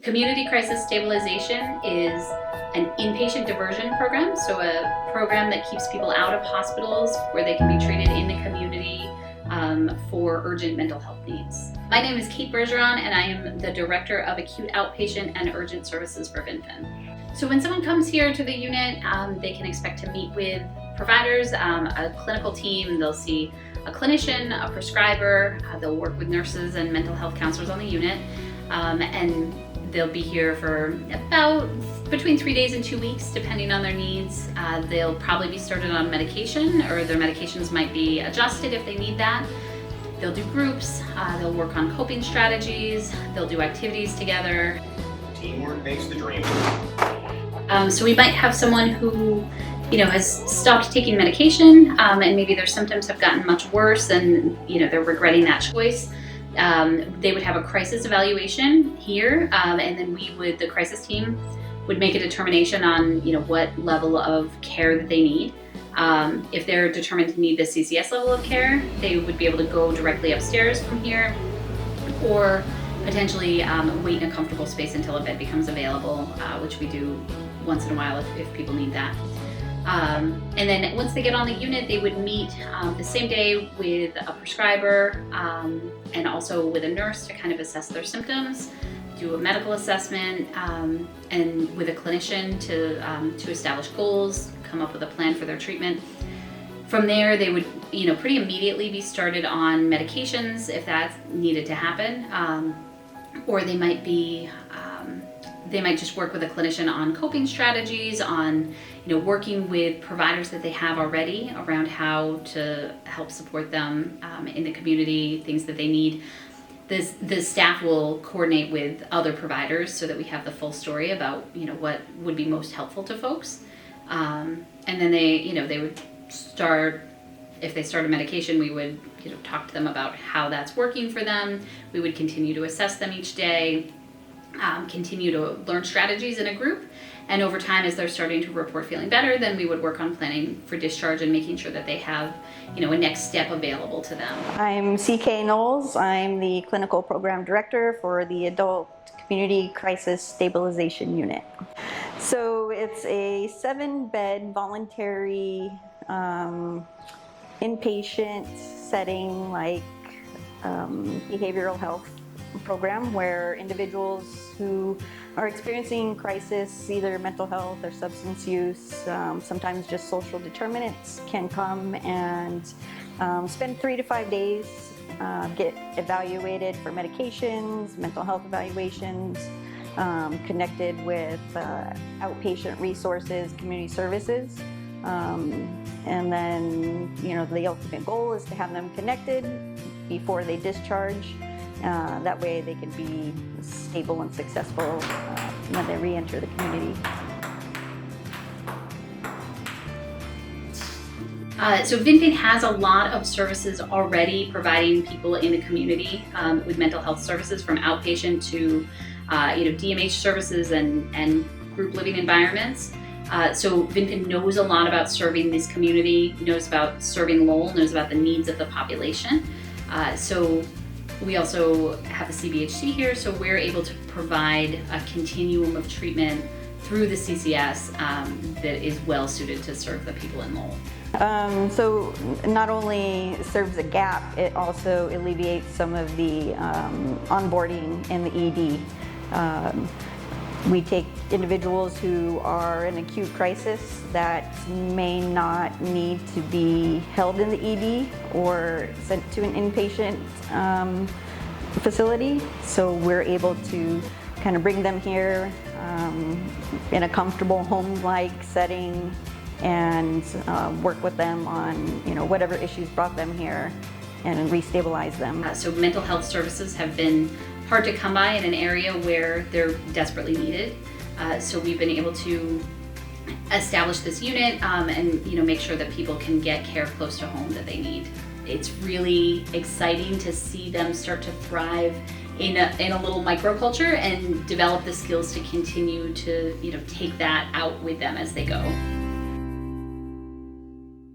Community crisis stabilization is an inpatient diversion program, so a program that keeps people out of hospitals where they can be treated in the community for urgent mental health needs. My name is Kate Bergeron, and I am the Director of Acute Outpatient and Urgent Services for Vinfen. So when someone comes here to the unit, they can expect to meet with providers, a clinical team. They'll see a clinician, a prescriber, they'll work with nurses and mental health counselors on the unit, and they'll be here for about between 3 days and 2 weeks, depending on their needs. They'll probably be started on medication, or their medications might be adjusted if they need that. They'll do groups, they'll work on coping strategies, they'll do activities together. Teamwork makes the dream. So we might have someone who has stopped taking medication, and maybe their symptoms have gotten much worse and they're regretting that choice. They would have a crisis evaluation here, and then the crisis team would make a determination on what level of care that they need. If they're determined to need the CCS level of care, they would be able to go directly upstairs from here, or potentially wait in a comfortable space until a bed becomes available, which we do once in a while if people need that. And then once they get on the unit, they would meet the same day with a prescriber and also with a nurse to kind of assess their symptoms, do a medical assessment, and with a clinician to establish goals, come up with a plan for their treatment. From there, they would pretty immediately be started on medications if that needed to happen, or they might just work with a clinician on coping strategies, on working with providers that they have already around how to help support them in the community, things that they need. The staff will coordinate with other providers so that we have the full story about what would be most helpful to folks. And then they would start. If they start a medication, we would talk to them about how that's working for them. We would continue to assess them each day. Continue to learn strategies in a group, and over time, as they're starting to report feeling better, then we would work on planning for discharge and making sure that they have a next step available to them. I'm CK Knowles. I'm the Clinical Program Director for the Adult Community Crisis Stabilization Unit. So it's a 7-bed voluntary inpatient setting, like behavioral health program, where individuals who are experiencing crisis, either mental health or substance use, sometimes just social determinants, can come and spend 3 to 5 days, get evaluated for medications, mental health evaluations, connected with outpatient resources, community services, and then the ultimate goal is to have them connected before they discharge. That way they can be stable and successful when they re-enter the community. So Vinfen has a lot of services already providing people in the community with mental health services, from outpatient to DMH services and group living environments. So Vinfen knows a lot about serving this community, knows about serving Lowell, knows about the needs of the population. So we also have a CBHC here, so we're able to provide a continuum of treatment through the CCS that is well suited to serve the people in Lowell. So not only serves a gap, it also alleviates some of the onboarding in the ED. We take individuals who are in acute crisis that may not need to be held in the ED or sent to an inpatient facility. So we're able to kind of bring them here in a comfortable home-like setting and work with them on whatever issues brought them here and restabilize them. So mental health services have been hard to come by in an area where they're desperately needed. So we've been able to establish this unit and make sure that people can get care close to home that they need. It's really exciting to see them start to thrive in a little microculture and develop the skills to continue to take that out with them as they go.